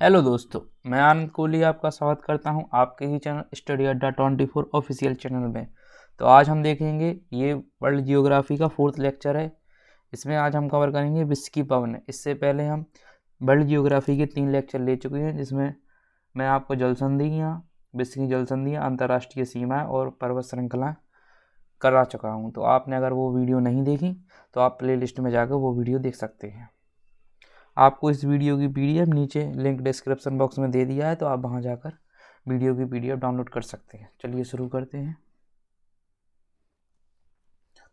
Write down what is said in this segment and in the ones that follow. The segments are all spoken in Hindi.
हेलो दोस्तों, मैं आनंद कोहली आपका स्वागत करता हूं आपके ही चैनल स्टडी अड्डा 24 ऑफिशियल चैनल में। तो आज हम देखेंगे ये वर्ल्ड जियोग्राफी का 4th लेक्चर है। इसमें आज हम कवर करेंगे विश्व की पवनें। इससे पहले हम वर्ल्ड जियोग्राफी के 3 लेक्चर ले चुके हैं, जिसमें मैं आपको जल संधियाँ, विश्व की जल संधियाँ, अंतर्राष्ट्रीय सीमाएँ और पर्वत श्रृंखलाएँ करा चुका हूँ। तो आपने अगर वो वीडियो नहीं देखी तो आप प्ले लिस्ट में जाकर वो वीडियो देख सकते हैं। आपको इस वीडियो की पीडीएफ नीचे लिंक डिस्क्रिप्शन बॉक्स में दे दिया है, तो आप वहां जाकर वीडियो की पीडीएफ डाउनलोड कर सकते हैं। चलिए शुरू करते हैं।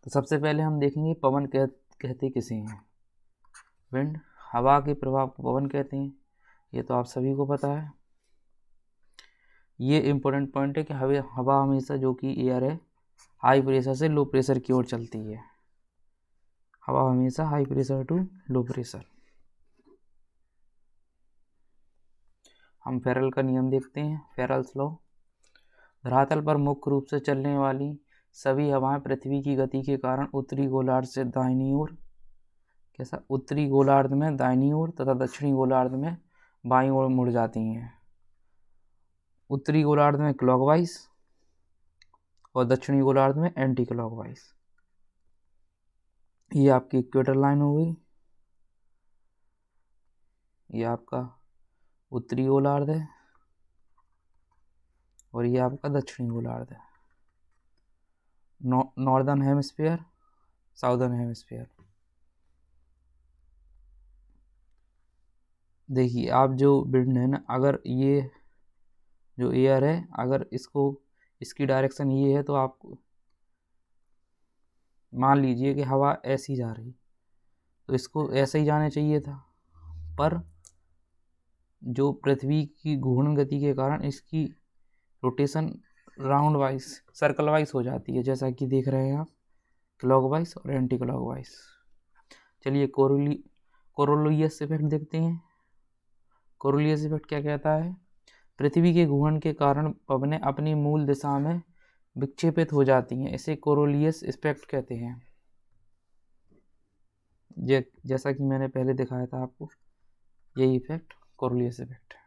तो सबसे पहले हम देखेंगे पवन कहते किसे हैं। विंड, हवा के प्रभाव को पवन कहते हैं। ये तो आप सभी को पता है। ये इम्पोर्टेंट पॉइंट है कि हवा हमेशा, जो कि एयर है, हाई प्रेशर से लो प्रेशर की ओर चलती है। हवा हमेशा high pressure to low pressure. हम फेरल का नियम देखते हैं, फेरल्स लॉ। धरातल पर मुख्य रूप से चलने वाली सभी हवाएं पृथ्वी की गति के कारण उत्तरी गोलार्ध से दाहिनी ओर, उत्तरी गोलार्ध में दाहिनी ओर तथा दक्षिणी गोलार्ध में बाईं ओर मुड़ जाती हैं। उत्तरी गोलार्ध में क्लॉकवाइज और दक्षिणी गोलार्ध में एंटी क्लॉकवाइज। ये आपकी इक्वेटर लाइन हो गई। ये आपका उत्तरी गोलार्ध है और ये आपका दक्षिणी गोलार्ध है। Northern hemisphere, southern hemisphere. देखिए, आप जो विंड है ना, अगर ये जो एयर है, अगर इसकी डायरेक्शन ये है, तो आप मान लीजिए कि हवा ऐसी जा रही, तो इसको ऐसे ही जाना चाहिए था, पर जो पृथ्वी की घूर्णन गति के कारण इसकी rotation round wise, circle wise हो जाती है, जैसा कि देख रहे हैं आप, क्लॉकवाइज और एंटी क्लॉकवाइज। चलिए कोरोलियस इफेक्ट देखते हैं। कोरोलियस इफेक्ट क्या कहता है? पृथ्वी के घूर्णन के कारण पवनें अपनी मूल दिशा में विक्षेपित हो जाती हैं। इसे कोरोलियस इफेक्ट कहते हैं। जैसा कि मैंने पहले दिखाया था आपको, यही इफेक्ट कोरोलियस इफेक्ट है।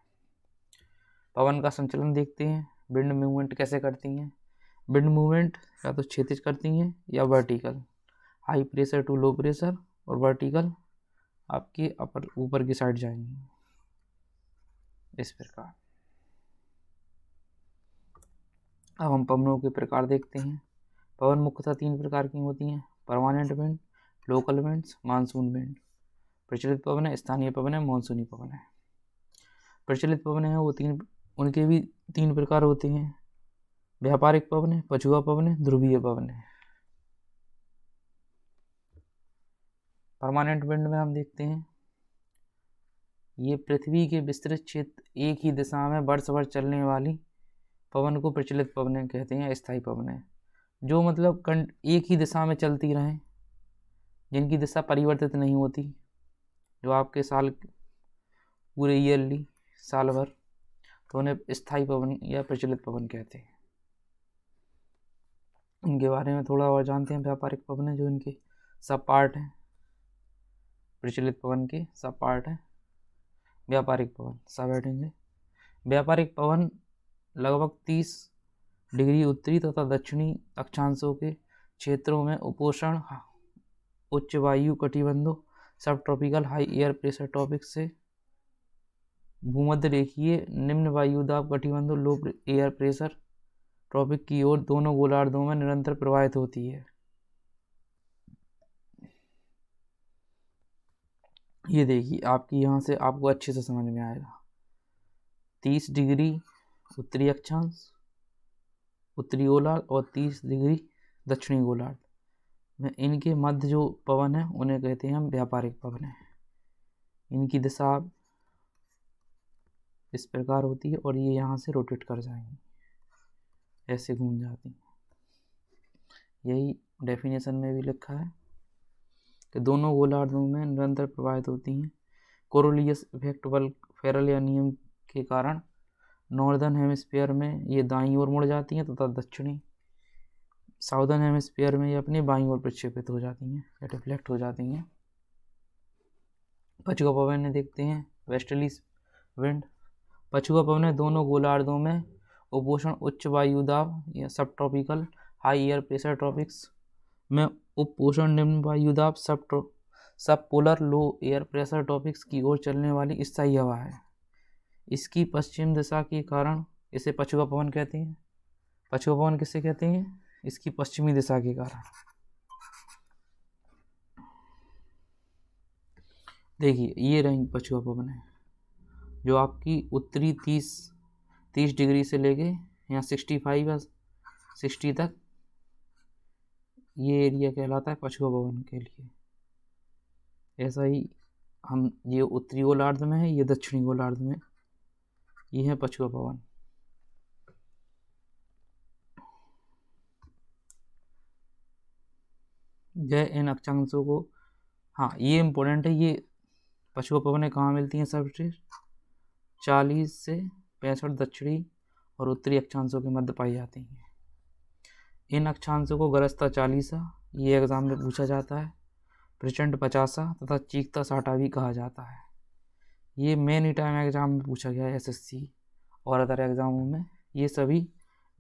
पवन का संचलन देखते हैं। विंड मूवमेंट कैसे करती हैं? विंड मूवमेंट या तो क्षैतिज करती हैं या vertical, high pressure to low pressure, और वर्टिकल आपकी ऊपर की साइड जाएंगी, इस प्रकार। अब हम पवनों के प्रकार देखते हैं। पवन मुख्यतः 3 प्रकार की होती हैं: permanent wind, local winds, monsoon wind. प्रचलित पवन है, स्थानीय पवन है, मानसूनी पवन है। प्रचलित पवन है वो उनके भी 3 प्रकार होते हैं: व्यापारिक पवन है, पछुआ पवन है, ध्रुवीय पवन है। परमानेंट विंड में हम देखते हैं, ये पृथ्वी के विस्तृत क्षेत्र एक ही दिशा में वर्ष भर चलने वाली पवन को प्रचलित पवनें कहते हैं, स्थायी पवनें। जो मतलब एक ही दिशा में चलती रहें, जिनकी दिशा परिवर्तित नहीं होती, जो आपके साल पूरे ईयरली, साल भर, तो उन्हें स्थायी पवन या प्रचलित पवन कहते हैं। इनके बारे में थोड़ा और जानते हैं। व्यापारिक पवन है, जो इनके सब पार्ट हैं, प्रचलित पवन के सब पार्ट हैं। व्यापारिक पवन सब हेडिंग। व्यापारिक पवन लगभग 30 डिग्री उत्तरी तथा दक्षिणी अक्षांशों के क्षेत्रों में उपोष्ण उच्च वायु कटिबंधों, सब tropical high air pressure topic से भूमध्य रेखीय निम्न वायुदाब कटिबंधों, लो एयर प्रेशर ट्रॉपिक की ओर दोनों गोलार्धों में निरंतर प्रवाहित होती है। ये देखिए, आपकी यहाँ से आपको अच्छे से समझ में आएगा। 30 डिग्री उत्तरी अक्षांश, उत्तरी गोलार्ध, और 30 डिग्री दक्षिणी गोलार्ध में इनके मध्य जो पवन है, उन्हें कहते हैं हम व्यापारिक पवन है। इनकी दिशा इस प्रकार होती है और ये यहाँ से रोटेट कर जाएंगी, ऐसे घूम जाती हैं। यही डेफिनेशन में भी लिखा है कि दोनों गोलार्धों में निरंतर प्रवाहित होती हैं। कोरोलियस इफेक्ट फेरल या नियम के कारण नॉर्दर्न हेमिस्फीयर में ये दाईं ओर मुड़ जाती हैं तथा दक्षिणी साउदर्न हेमिस्फीयर में ये अपनी बाईं ओर प्रक्षेपित हो जाती हैं या रिफ्लेक्ट हो जाती हैं। पछुआ पवन देखते हैं। Westerly wind. पछुआ पवनें दोनों गोलार्धों में उपोष्ण उच्च वायु दाब या सब tropical high air pressure tropics में उपोष्ण निम्न वायु दाब सब पोलर लो एयर प्रेशर ट्रॉपिक्स की ओर चलने वाली स्थायी हवा है। इसकी पश्चिम दिशा के कारण इसे पछुआ पवन कहते हैं। पछुआ पवन किसे कहते हैं? इसकी पश्चिमी दिशा के कारण। देखिए ये रही पछुआ पवन है जो आपकी उत्तरी 30 डिग्री से लेके यहाँ 65 या 60 तक ये एरिया कहलाता है पछुआ पवन के लिए। ऐसा ही हम ये उत्तरी गोलार्ध में है, ये दक्षिणी गोलार्ध में, ये है पछुआ पवन। यह इन अक्षांशों को, हाँ ये इम्पोर्टेंट है, ये पछुआ पवनें कहाँ मिलती हैं सर्वश्रेष्ठ? 40 से 65 दक्षिणी और उत्तरी अक्षांशों के मध्य पाई जाती हैं। इन अक्षांशों को गरजता 40 ये एग्जाम में पूछा जाता है, प्रचंड 50 तथा चीखता 60 भी कहा जाता है। ये मेनी टाइम एग्जाम में पूछा गया है एसएससी और अदर एग्जामों में। ये सभी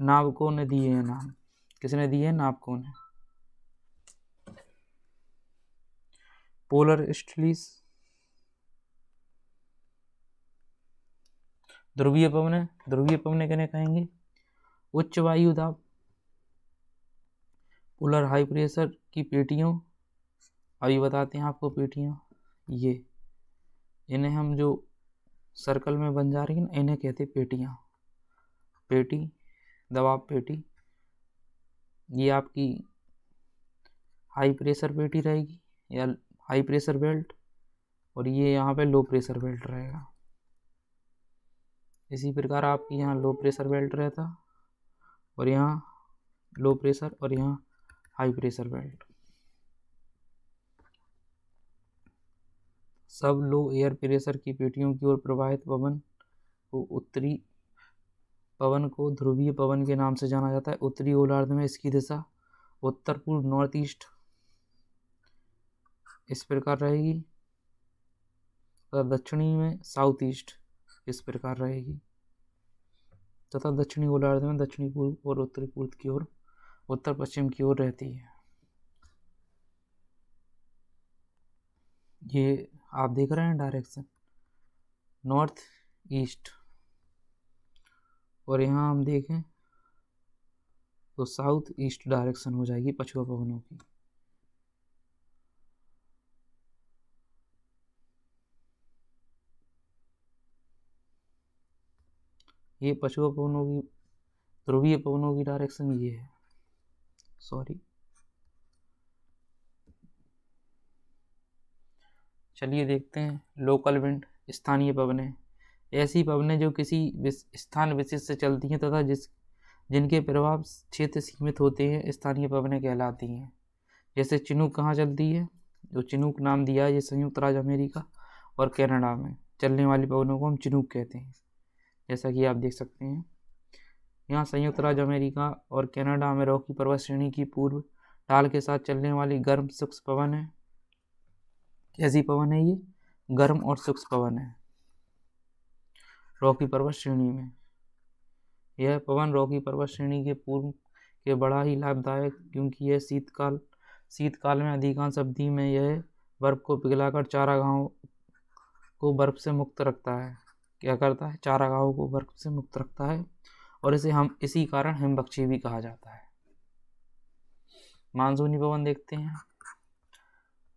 नाविकों ने दिए हैं नाम। किसने दिए हैं? नाविकों ने। पोलर ईस्टर्लीज, ध्रुवीय पवनें। ध्रुवीय पवनें किन्हें कहेंगे? उच्च वायु दाब पोलर हाई प्रेशर की पेटियों, अभी बताते हैं आपको पेटियों, ये इन्हें हम जो सर्कल में बन जा रही है ना, इन्हें कहते पेटियां। पेटी, दबाव पेटी, ये आपकी हाई प्रेशर पेटी रहेगी या हाई प्रेशर बेल्ट, और ये यहाँ पे लो प्रेशर बेल्ट रहेगा। इसी प्रकार आपकी यहाँ लो प्रेशर बेल्ट रहता और यहाँ लो प्रेशर और यहाँ हाई प्रेशर बेल्ट। सब लो एयर प्रेशर की पेटियों की ओर प्रवाहित पवन को उत्तरी पवन को ध्रुवीय पवन के नाम से जाना जाता है। उत्तरी गोलार्ध में इसकी दिशा उत्तर पूर्व नॉर्थ ईस्ट इस प्रकार रहेगी तथा दक्षिणी में साउथ ईस्ट इस प्रकार रहेगी तथा दक्षिणी गोलार्ध में दक्षिणी पूर्व और उत्तरी पूर्व की ओर, उत्तर पश्चिम की ओर रहती है। ये आप देख रहे हैं डायरेक्शन नॉर्थ ईस्ट, और यहाँ हम देखें तो साउथ ईस्ट डायरेक्शन हो जाएगी पछुआ पवनों की। ये पछुआ पवनों की, ध्रुवीय पवनों की डायरेक्शन ये है। सॉरी, चलिए देखते हैं लोकल विंड, स्थानीय पवनें। ऐसी पवनें जो किसी स्थान विशेष से चलती हैं तथा जिनके प्रभाव क्षेत्र सीमित होते हैं, स्थानीय पवनें कहलाती हैं। जैसे चिनूक कहाँ चलती है? जो चिनूक नाम दिया है ये संयुक्त राज्य अमेरिका और कनाडा में चलने वाली पवनों को हम चिनूक कहते हैं। जैसा कि आप देख सकते हैं यहाँ संयुक्त राज्य अमेरिका और कनाडा में रॉकी पर्वत श्रेणी की पूर्व ढाल के साथ चलने वाली गर्म शुष्क पवन है। कैसी पवन है ये? गर्म और शुष्क पवन है रॉकी पर्वत श्रेणी में। यह पवन रॉकी पर्वत श्रेणी के पूर्व के बड़ा ही लाभदायक, क्योंकि यह शीतकाल में अधिकांश अवधि में यह बर्फ को पिघलाकर चारागाहों को बर्फ से मुक्त रखता है। क्या करता है? चारागाहों को बर्फ से मुक्त रखता है, और इसे हम इसी कारण हिमबक्षी भी कहा जाता है। मानसूनी पवन देखते हैं।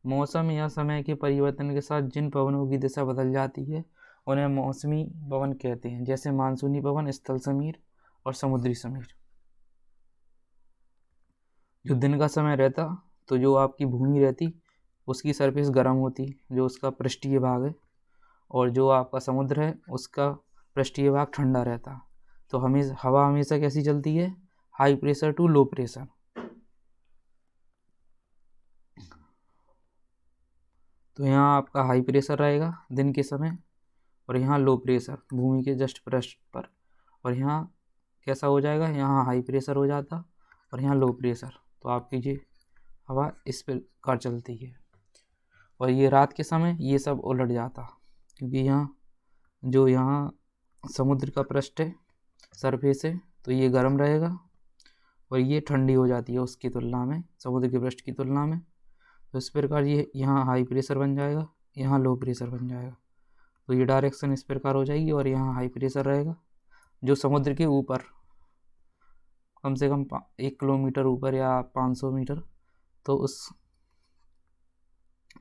मौसम या समय के परिवर्तन के साथ जिन पवनों की दिशा बदल जाती है उन्हें मौसमी पवन कहते हैं। जैसे मानसूनी पवन स्थल समीर और समुद्री समीर। जो दिन का समय रहता तो जो आपकी भूमि रहती उसकी सरफेस गर्म होती, जो उसका पृष्ठीय भाग है, और जो आपका समुद्र है उसका पृष्ठीय भाग ठंडा रहता। तो हवा हमेशा कैसी चलती है? High pressure to low pressure. तो यहाँ आपका हाई प्रेशर रहेगा दिन के समय, और यहाँ लो प्रेशर भूमि के जस्ट पृष्ठ पर, और यहाँ कैसा हो जाएगा? यहाँ हाई प्रेशर हो जाता और यहाँ लो प्रेशर। तो आपकी ये हवा इस प्रकार चलती है, और ये रात के समय ये सब उलट जाता, क्योंकि यहाँ जो यहाँ समुद्र का पृष्ठ है, सरफेस है, तो ये गर्म रहेगा और ये ठंडी हो जाती है उसकी तुलना में, समुद्र के पृष्ठ की तुलना में। तो इस प्रकार ये यहाँ हाई प्रेशर बन जाएगा, यहाँ लो प्रेशर बन जाएगा। तो ये डायरेक्शन इस प्रकार हो जाएगी और यहाँ हाई प्रेशर रहेगा जो समुद्र के ऊपर कम से कम 1 किलोमीटर ऊपर या 500 मीटर। तो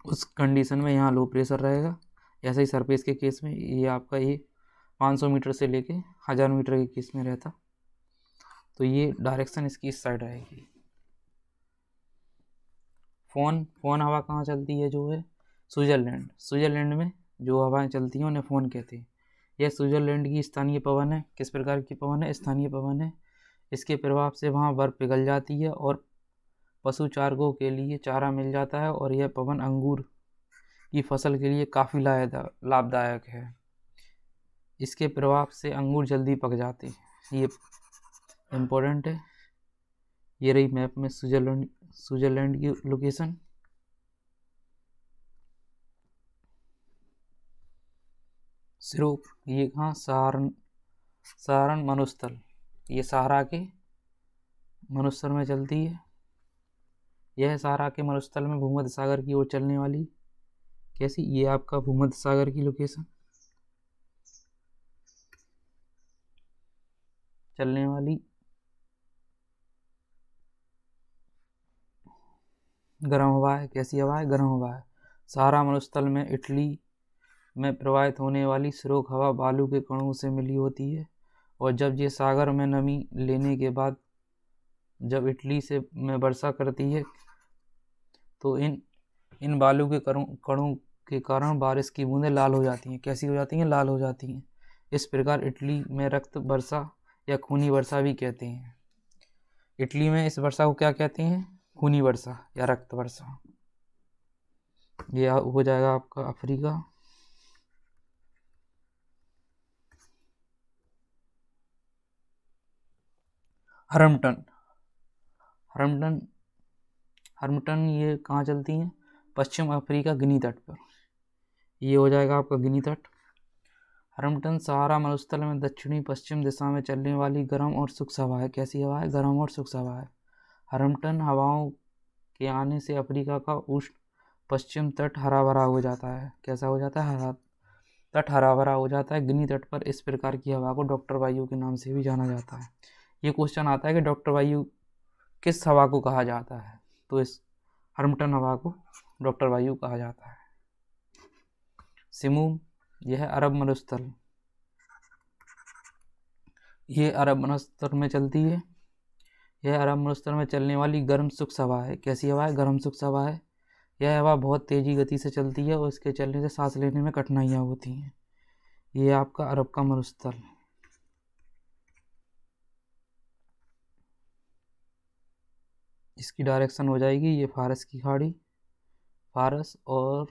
उस कंडीशन में यहाँ लो प्रेशर रहेगा। ऐसा ही सरफेस के केस में ये आपका ये 500 मीटर से लेके 1000 मीटर के केस में रहता। तो ये डायरेक्शन इसकी इस साइड रहेगी। फोन हवा कहाँ चलती है, जो है स्विट्जरलैंड में जो हवाएं चलती हैं उन्हें फोन कहते हैं। यह स्विट्जरलैंड की स्थानीय पवन है। किस प्रकार की पवन है? स्थानीय पवन है। इसके प्रभाव से वहाँ बर्फ पिघल जाती है और पशु चारकों के लिए चारा मिल जाता है और यह पवन अंगूर की फसल के लिए काफ़ी लाभदायक है। इसके प्रभाव से अंगूर जल्दी पक जाते हैं। ये इम्पोर्टेंट है। ये रही मैप में स्विट्जरलैंड की लोकेशन। सिर्फ ये कहाँ? सहारन मरुस्थल। ये सहारा के मरुस्थल में चलती है। यह सहारा के मरुस्थल में भूमध्य सागर की ओर चलने वाली, कैसी? ये आपका भूमध्य सागर की लोकेशन चलने वाली गर्म हवा है। कैसी हवा है? गर्म हवा है। सहारा मरुस्थल में इटली में प्रवाहित होने वाली सिरोक हवा बालू के कणों से मिली होती है और जब ये सागर में नमी लेने के बाद जब इटली में वर्षा करती है तो इन बालू के कणों के कारण बारिश की बूंदें लाल हो जाती हैं। कैसी हो जाती हैं? लाल हो जाती हैं। इस प्रकार इटली में रक्त वर्षा या खूनी वर्षा भी कहते हैं। इटली में इस वर्षा को क्या कहते हैं? खूनी वर्षा या रक्त वर्षा। ये हो जाएगा आपका अफ्रीका। हरमटन ये कहाँ चलती हैं? पश्चिम अफ्रीका, गिनी तट पर। ये हो जाएगा आपका गिनी तट। हरमटन सहारा मरुस्थल में दक्षिणी पश्चिम दिशा में चलने वाली गर्म और शुष्क हवा है। कैसी हवा है? गर्म और शुष्क हवा है। हरमटन हवाओं के आने से अफ्रीका का उष्ण पश्चिम तट हरा भरा हो जाता है। कैसा हो जाता है? तट हरा भरा हो जाता है। गिनी तट पर इस प्रकार की हवा को डॉक्टर वायु के नाम से भी जाना जाता है। ये क्वेश्चन आता है कि डॉक्टर वायु किस हवा को कहा जाता है? तो इस हरमटन हवा को डॉक्टर वायु कहा जाता है। सिमूम, यह अरब मरुस्थल, ये अरब मरुस्थल में चलती है। यह अरब मरुस्थल में चलने वाली गर्म शुष्क हवा है। कैसी हवा है? गर्म शुष्क हवा है। यह हवा बहुत तेजी गति से चलती है और इसके चलने से सांस लेने में कठिनाइयाँ होती हैं। ये आपका अरब का मरुस्थल। इसकी डायरेक्शन हो जाएगी ये फारस की खाड़ी, फारस और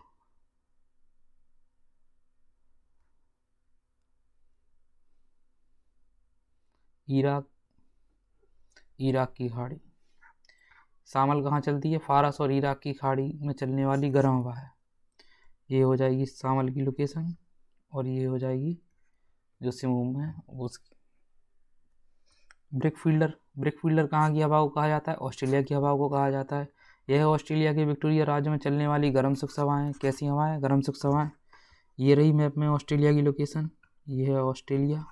इराक की खाड़ी। शामल कहाँ चलती है? फारस और इराक की खाड़ी में चलने वाली गर्म हवा है। ये हो जाएगी शामल की लोकेशन और ये हो जाएगी जो सिमूम है उसकी। ब्रिकफील्डर कहाँ की हवा को कहा जाता है? ऑस्ट्रेलिया की हवा को कहा जाता है। यह ऑस्ट्रेलिया के विक्टोरिया राज्य में चलने वाली गर्म शुष्क हवाएं। कैसी हवाएं? गर्म शुष्क हवाएं। ये रही मैप में ऑस्ट्रेलिया की लोकेशन। ये है ऑस्ट्रेलिया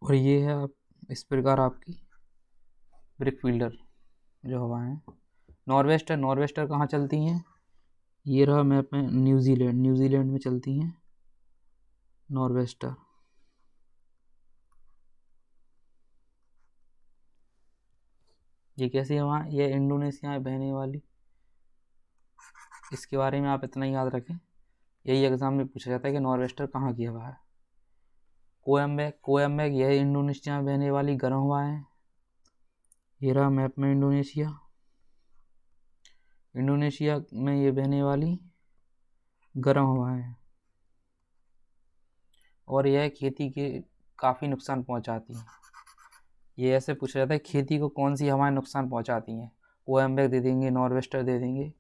और ये है आप इस प्रकार आपकी ब्रिकफील्डर जो हवाएं हैं। नॉर्वेस्टर कहाँ चलती हैं? ये रहा मैप में न्यूजीलैंड में चलती हैं नॉर्वेस्टर। ये कैसी हवा? ये इंडोनेशिया में बहने वाली। इसके बारे में आप इतना ही याद रखें, यही एग्जाम में पूछा जाता है कि नॉर्वेस्टर कहाँ की हवा है। कोयम्बेक यह इंडोनेशिया में बहने वाली गर्म हवा है। ये रहा मैप में इंडोनेशिया में ये बहने वाली गर्म हवा है और यह खेती के काफ़ी नुकसान पहुंचाती है। ये ऐसे पूछा जाता है खेती को कौन सी हवाएं नुकसान पहुंचाती हैं? कोयम्बेक दे देंगे, नॉर्वेस्टर दे देंगे,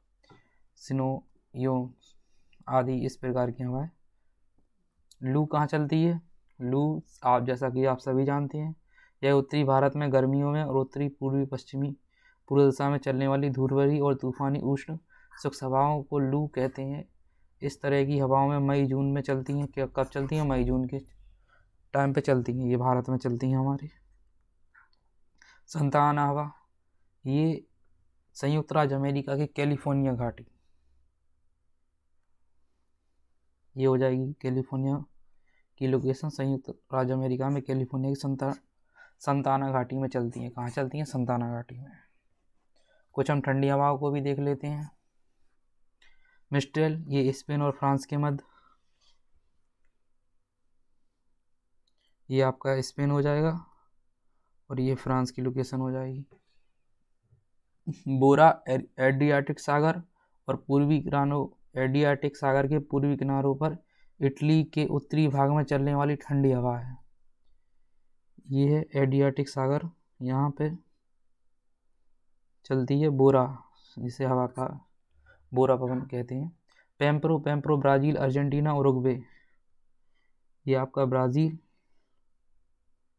आदि इस प्रकार की हवाएं। लू कहाँ चलती है? लू आप जैसा कि आप सभी जानते हैं, यह उत्तरी भारत में गर्मियों में और उत्तरी पूर्वी पश्चिमी पूर्व दिशा में चलने वाली धूलभरी और तूफानी उष्ण शुष्क हवाओं को लू कहते हैं। इस तरह की हवाओं में मई जून में चलती हैं। क्या कब चलती हैं? मई जून के टाइम पे चलती हैं। ये भारत में चलती हैं हमारी। सांता आना हवा, ये संयुक्त राज्य अमेरिका के कैलिफोर्निया घाटी, ये हो जाएगी कैलिफोर्निया की लोकेशन। संयुक्त राज्य अमेरिका में कैलिफोर्निया की सांताना घाटी में चलती हैं। कहाँ चलती हैं? सांताना घाटी में। कुछ हम ठंडी हवाओं को भी देख लेते हैं। मिस्ट्रेल, ये स्पेन और फ्रांस के मध्य, ये आपका स्पेन हो जाएगा और ये फ्रांस की लोकेशन हो जाएगी। बोरा, एड्रियाटिक सागर और पूर्वी किनारों, एड्रियाटिक सागर के पूर्वी किनारों पर इटली के उत्तरी भाग में चलने वाली ठंडी हवा है। ये है एड्रियाटिक सागर, यहाँ पे चलती है बोरा, जिसे हवा का बोरा पवन कहते हैं। पेम्प्रो, पेम्प्रो ब्राज़ील, अर्जेंटीना, उरुग्वे, ये आपका ब्राज़ील,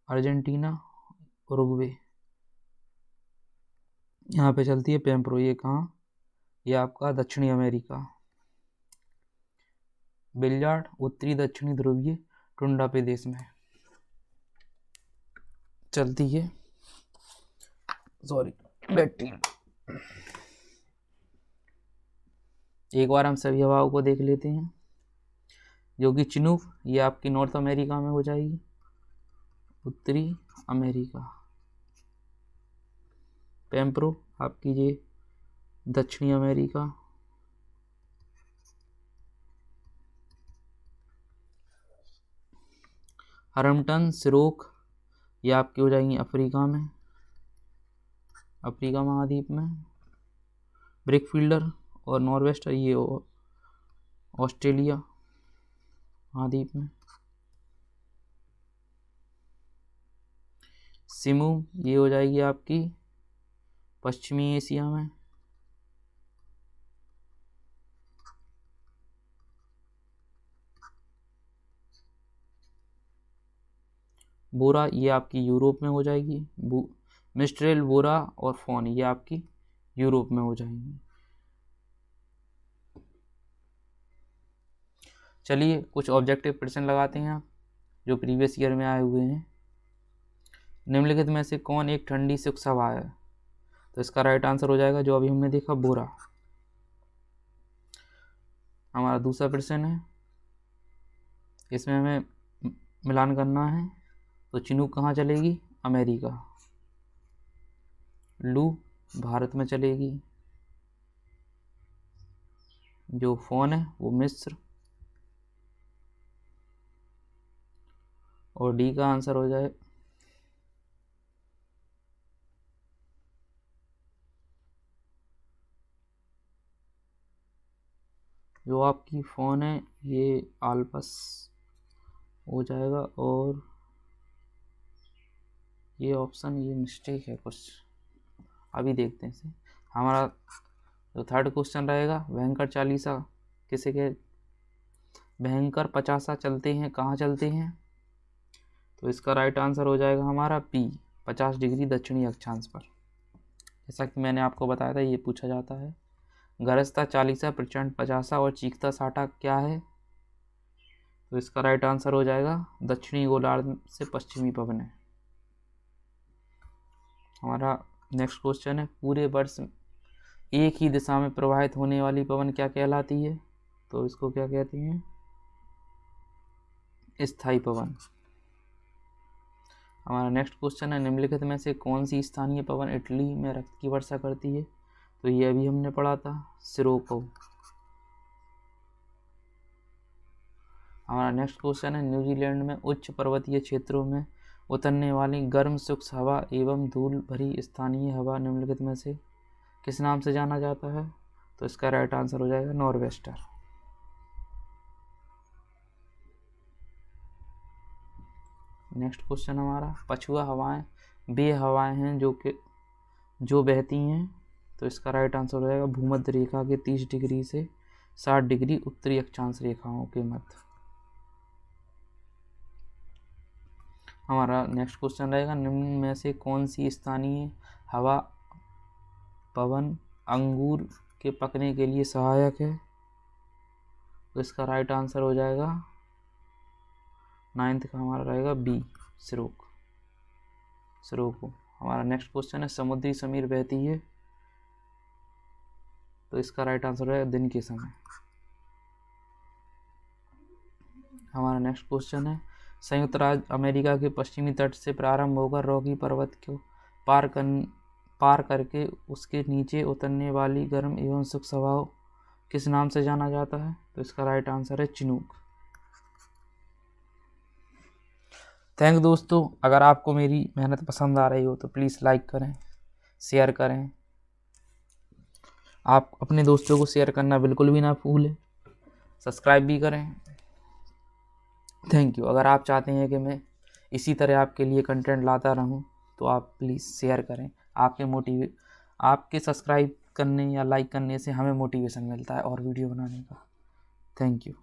अर्जेंटीना, उरुग्वे, यहाँ पे चलती है पेम्प्रो। ये कहाँ? ये आपका दक्षिणी अमेरिका। बिलजार्ड, उत्तरी दक्षिणी ध्रुवीय टुंड्रा प्रदेश में चलती है। Sorry, battery. एक बार हम सभी हवाओं को देख लेते हैं, जो कि चिनूक, ये आपकी नॉर्थ अमेरिका में हो जाएगी, उत्तरी अमेरिका। पेम्प्रो आपकी ये दक्षिणी अमेरिका। हरमटन, सिरोक, ये आपकी हो जाएंगी अफ्रीका में, अफ्रीका महाद्वीप में। ब्रिकफील्डर और नॉर्वेस्टर, ये ऑस्ट्रेलिया महाद्वीप में। सिमू, ये हो जाएगी आपकी पश्चिमी एशिया में। बोरा, ये आपकी यूरोप में हो जाएगी। मिस्ट्रेल, बोरा और फोन, ये आपकी यूरोप में हो जाएंगी। चलिए कुछ ऑब्जेक्टिव प्रश्न लगाते हैं जो प्रीवियस ईयर में आए हुए हैं। निम्नलिखित में से कौन एक ठंडी शुष्क हवा है? तो इसका राइट आंसर हो जाएगा जो अभी हमने देखा, बोरा। हमारा दूसरा प्रश्न है, इसमें हमें मिलान करना है। तो चिनूक कहाँ चलेगी? अमेरिका। लू भारत में चलेगी। जो फोन है वो मिस्र। और डी का आंसर हो जाए जो आपकी फोन है ये आल्पस हो जाएगा। और ये ऑप्शन, ये मिस्टेक है कुछ, अभी देखते हैं इसे। हमारा जो थर्ड क्वेश्चन रहेगा, भयंकर चालीसा किसे के, भयंकर 50 चलते हैं, कहाँ चलते हैं? तो इसका राइट आंसर हो जाएगा हमारा पी, 50 डिग्री दक्षिणी अक्षांश पर। जैसा कि मैंने आपको बताया था, ये पूछा जाता है। गरजता 40, प्रचंड 50 और चीखता 60 क्या है? तो इसका राइट आंसर हो जाएगा दक्षिणी गोलार्ध से पश्चिमी पवन है। हमारा नेक्स्ट क्वेश्चन है, पूरे वर्ष एक ही दिशा में प्रवाहित होने वाली पवन क्या कहलाती है? तो इसको क्या कहते हैं? स्थायी पवन। हमारा नेक्स्ट क्वेश्चन है, निम्नलिखित में से कौन सी स्थानीय पवन इटली में रक्त की वर्षा करती है? तो ये अभी हमने पढ़ा था, सिरोको। हमारा नेक्स्ट क्वेश्चन है, न्यूजीलैंड में उच्च पर्वतीय क्षेत्रों में उतरने वाली गर्म शुष्क हवा एवं धूल भरी स्थानीय हवा निम्नलिखित में से किस नाम से जाना जाता है? तो इसका राइट आंसर हो जाएगा नॉर्वेस्टर। नेक्स्ट क्वेश्चन हमारा, पछुआ हवाएं वे हवाएं हैं जो बहती हैं। तो इसका राइट आंसर हो जाएगा भूमध्य रेखा के 30 डिग्री से 60 डिग्री उत्तरी अक्षांश रेखाओं के मध्य। हमारा नेक्स्ट क्वेश्चन रहेगा, निम्न में से कौन सी स्थानीय हवा पवन अंगूर के पकने के लिए सहायक है? तो इसका राइट आंसर हो जाएगा 9th का हमारा रहेगा बी, सिरोको। हमारा नेक्स्ट क्वेश्चन है, समुद्री समीर बहती है? तो इसका राइट आंसर है दिन के समय। हमारा नेक्स्ट क्वेश्चन है, संयुक्त राज्य अमेरिका के पश्चिमी तट से प्रारंभ होकर रॉकी पर्वत को पार करके उसके नीचे उतरने वाली गर्म एवं शुष्क हवा किस नाम से जाना जाता है? तो इसका राइट आंसर है चिनूक। थैंक दोस्तों, अगर आपको मेरी मेहनत पसंद आ रही हो तो प्लीज़ लाइक करें, शेयर करें। आप अपने दोस्तों को शेयर करना बिल्कुल भी ना भूलें, सब्सक्राइब भी करें। Thank you. अगर आप चाहते हैं कि मैं इसी तरह आपके लिए कंटेंट लाता रहूं तो आप प्लीज़ शेयर करें। आपके सब्सक्राइब करने या लाइक करने से हमें मोटिवेशन मिलता है और वीडियो बनाने का। Thank you.